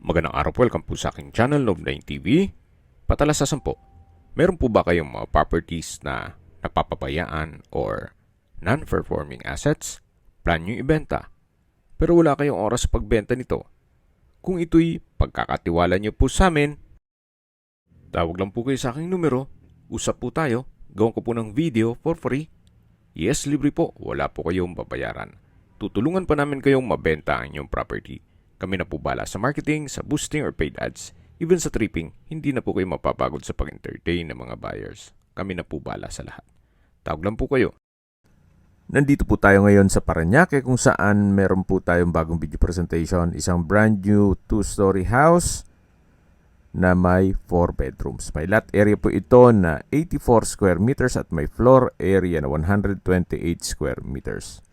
Magandang araw po, welcome po sa aking channel, Love9 TV. Patalasasan po, meron po ba kayong mga properties na napapabayaan or non-performing assets? Plan nyo ibenta, pero wala kayong oras sa pagbenta nito. Kung ito'y pagkakatiwala nyo po sa amin, tawag lang po kayo sa aking numero, usap po tayo, gawin ko po ng video for free. Yes, libre po, wala po kayong babayaran. Tutulungan pa namin kayong mabenta ang inyong property. Kami na po bala sa marketing, sa boosting or paid ads. Even sa tripping, hindi na po kayo mapapagod sa pag-entertain ng mga buyers. Kami na po bala sa lahat. Tawag lang po kayo. Nandito po tayo ngayon sa Parañaque kung saan meron po tayong bagong video presentation. Isang brand new 2-story house na may 4 bedrooms. May lot area po ito na 84 square meters at may floor area na 128 square meters.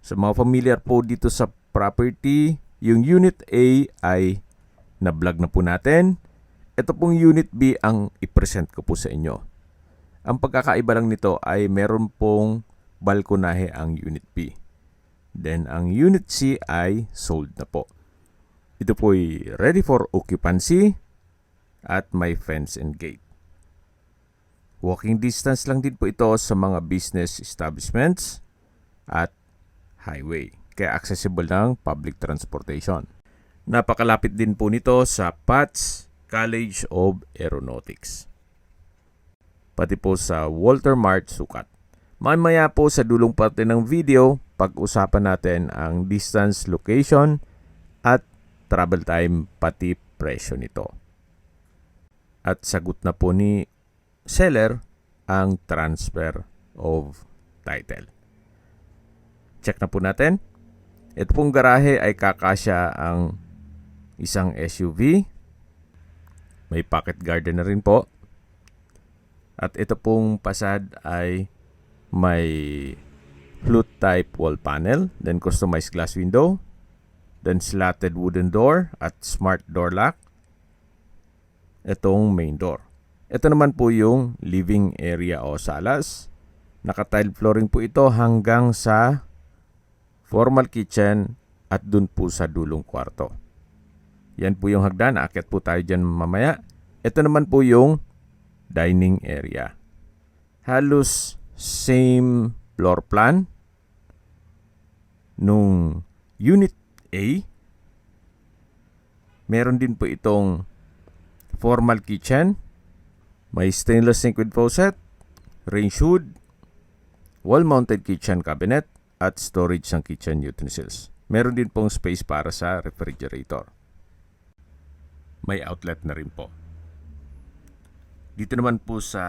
Sa mga familiar po dito sa property, yung Unit A ay na-vlog na po natin. Ito pong Unit B ang i-present ko po sa inyo. Ang pagkakaiba lang nito ay meron pong balkonahe ang Unit B. Then ang Unit C ay sold na po. Ito po ay ready for occupancy at may fence and gate. Walking distance lang din po ito sa mga business establishments at highway. Kaya accessible ng public transportation. Napakalapit din po nito sa PATS College of Aeronautics. Pati po sa Walter Mart Sukat. Mamaya po sa dulong parte ng video, pag-usapan natin ang distance, location, at travel time pati presyo nito. At sagot na po ni seller ang transfer of title. Check na po natin. Ito pong garahe ay kakasya ang isang SUV. May pocket garden na rin po. At ito pong fasad ay may flute type wall panel, then customized glass window, then slatted wooden door at smart door lock. Itong main door. Ito naman po yung living area o salas. Naka-tile flooring po ito hanggang sa formal kitchen at dun po sa dulong kwarto. Yan po yung hagdan. Aakyat po tayo dyan mamaya. Ito naman po yung dining area. Halos same floor plan nung Unit A. Meron din po itong formal kitchen. May stainless sink with faucet, range hood, wall-mounted kitchen cabinet, at storage ng kitchen utensils. Meron din pong space para sa refrigerator. May outlet na rin po. Dito naman po sa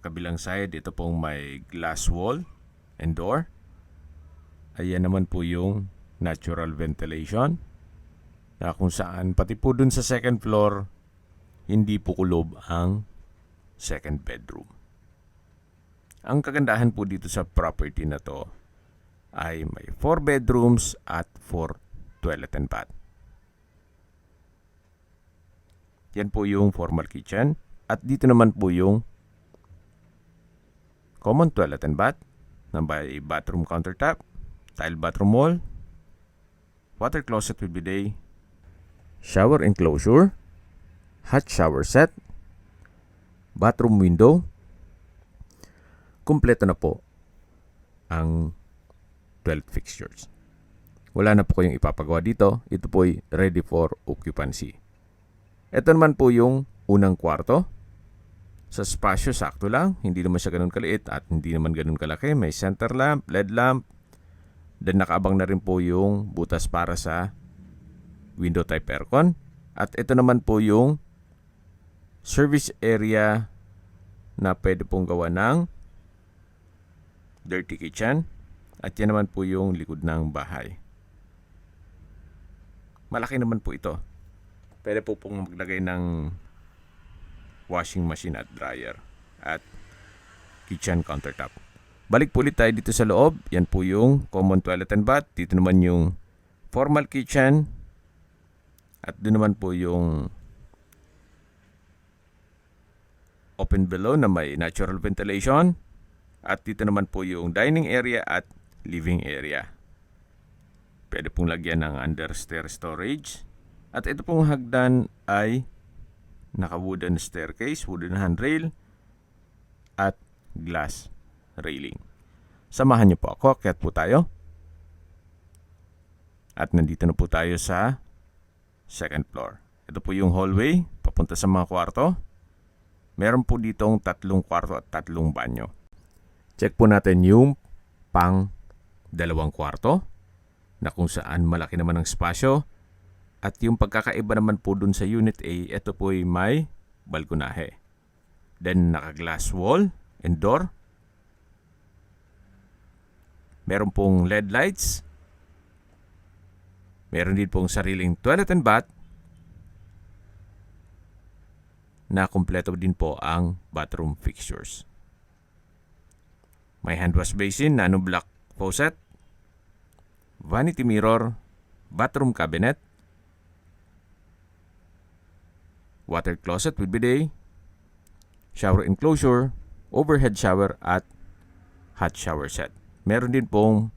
kabilang side, ito pong may glass wall and door. Ayan naman po yung natural ventilation na kung saan pati po dun sa second floor, hindi po kulob ang second bedroom. Ang kagandahan po dito sa property na to ay may 4 bedrooms at 4 toilet and bath. Yan po yung formal kitchen. At dito naman po yung common toilet and bath na may bathroom countertop, tile bathroom wall, water closet with bidet, shower enclosure, hot shower set, bathroom window. Kumpleto na po ang 12 fixtures. Wala na po kayong ipapagawa dito. Ito po ay ready for occupancy. Ito naman po yung unang kwarto. Sa spasyo, sakto lang. Hindi naman siya ganun kaliit at hindi naman ganun kalaki. May center lamp, LED lamp. Then nakaabang na rin po yung butas para sa window type aircon. At ito naman po yung service area na pwede pong gawa ng dirty kitchen. At yan naman po yung likod ng bahay. Malaki naman po ito. Pwede po pong maglagay ng washing machine at dryer at kitchen countertop. Balik po ulit tayo dito sa loob. Yan po yung common toilet and bath. Dito naman yung formal kitchen. At doon naman po yung open below na may natural ventilation. At dito naman po yung dining area at living area. Pwede pong lagyan ng under stair storage At ito pong hagdan ay naka-wooden staircase, wooden handrail, at glass railing. Samahan niyo po ako, akyat po tayo. At nandito na po tayo sa second floor. Ito po yung hallway, papunta sa mga kwarto. Meron po ditong 3 kwarto at 3 banyo. Check po natin yung pang 2 kwarto, na kung saan malaki naman ang spasyo. At yung pagkakaiba naman po dun sa Unit A, ito po ay may balkonahe. Then naka-glass wall and door. Meron pong LED lights. Meron din pong sariling toilet and bath. Na kumpleto din po ang bathroom fixtures. May hand wash basin, nano block faucet, vanity mirror, bathroom cabinet, water closet with bidet, shower enclosure, overhead shower at hot shower set. Meron din pong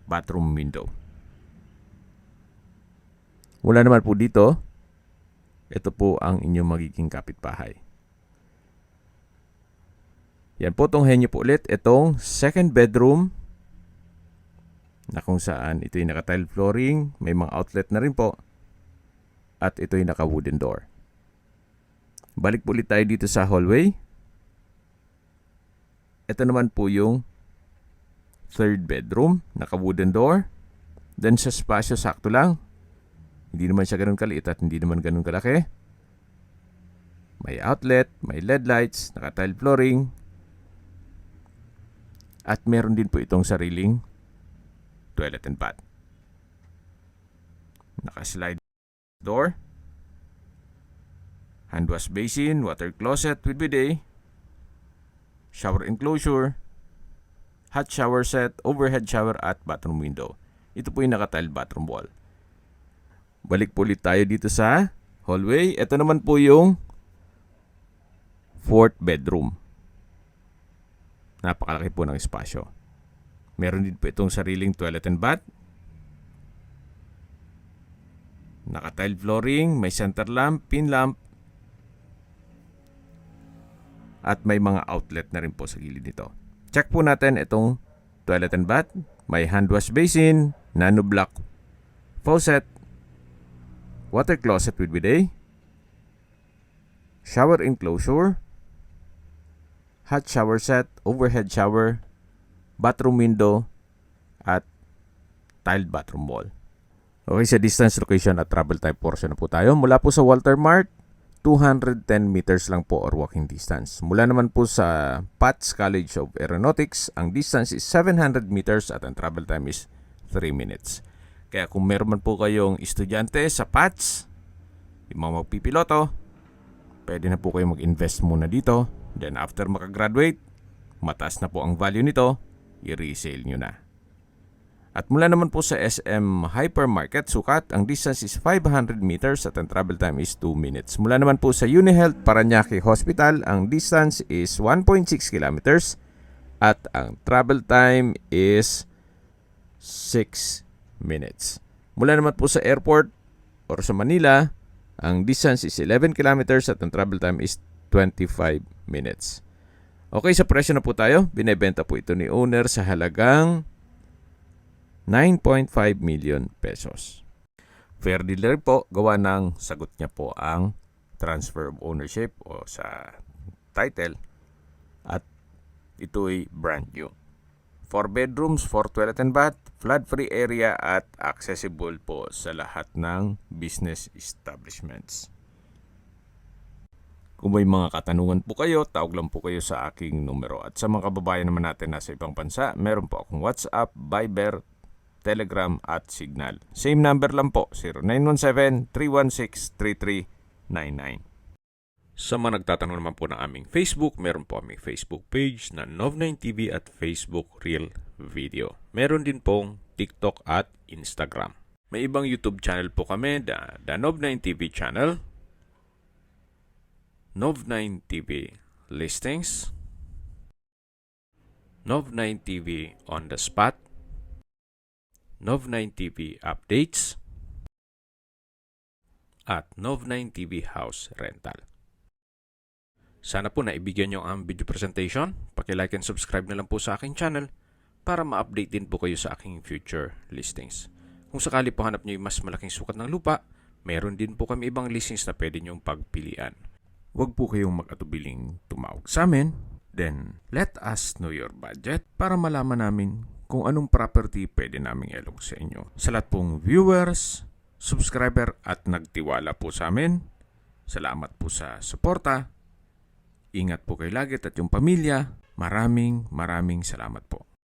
bathroom window. Wala naman po dito. Ito po ang inyong magiging kapitbahay. Yan po, tunghayin niyo po ulit itong second bedroom, na kung saan ito'y naka-tile flooring, may mga outlet na rin po, at ito'y naka-wooden door. Balik po ulit tayo dito sa hallway. Ito naman po yung third bedroom, naka-wooden door. Then sa spasyo, sakto lang. Hindi naman siya ganun kaliit at hindi naman ganun kalaki. May outlet, may LED lights, naka-tile flooring. At meron din po itong sariling toilet and bath. Naka-slide door, hand wash basin, water closet with bidet, shower enclosure, hot shower set, overhead shower at bathroom window. Ito po yung naka-tile bathroom wall. Balik po ulit tayo dito sa hallway. Ito naman po yung fourth bedroom. Napakalaki po ng espasyo. Meron din po itong sariling toilet and bath. Naka-tile flooring, may center lamp, pin lamp, at may mga outlet na rin po sa gilid nito. Check po natin itong toilet and bath. May hand wash basin, nano block faucet, water closet with bidet, shower enclosure, hot shower set, overhead shower, bathroom window, at tiled bathroom wall. Okay, sa distance, location at travel time portion na po tayo. Mula po sa Walter Mart, 210 meters lang po or walking distance. Mula naman po sa PATS College of Aeronautics, ang distance is 700 meters at ang travel time is 3 minutes. Kaya kung meron man po kayong estudyante sa PATS, yung mga magpipiloto, pwede na po kayo mag-invest muna dito. Then after makagraduate, mataas na po ang value nito, i-resale nyo na. At mula naman po sa SM Hypermarket, Sukat, ang distance is 500 meters at ang travel time is 2 minutes. Mula naman po sa UniHealth Parañaque Hospital, ang distance is 1.6 kilometers at ang travel time is 6 minutes. Mula naman po sa airport or sa Manila, ang distance is 11 kilometers at ang travel time is 25 minutes. Okay, sa presyo na po tayo. Binebenta po ito ni owner sa halagang 9.5 million pesos. Fair deal rin po, gawa ng sagot niya po ang transfer of ownership o sa title at ito ay brand new. 4 bedrooms, 4 toilet and bath, flood-free area at accessible po sa lahat ng business establishments. Kung may mga katanungan po kayo, tawag lang po kayo sa aking numero. At sa mga kababayan naman natin nasa ibang bansa, meron po akong WhatsApp, Viber, Telegram at Signal. Same number lang po, 0917-316-3399. Sa mga nagtatanong naman po ng aming Facebook, meron po aming Facebook page na Nov9TV at Facebook Real Video. Meron din pong TikTok at Instagram. May ibang YouTube channel po kami, the Nov9TV channel, Nov9TV Listings, Nov9TV On The Spot, Nov9TV Updates, at Nov9 TV House Rental. Sana po naibigyan nyo ang video presentation. Paki-like and subscribe na lang po sa aking channel para ma-update din po kayo sa aking future listings. Kung sakali po hanap nyo yung mas malaking sukat ng lupa, meron din po kami ibang listings na pwede nyong pagpilian. Huwag po kayong mag-atubiling tumawag sa amin. Then, let us know your budget para malaman namin kung anong property pwede naming ilog sa inyo. Sa lahat pong viewers, subscriber at nagtiwala po sa amin, salamat po sa suporta. Ingat po kayo lagi at yung pamilya. Maraming salamat po.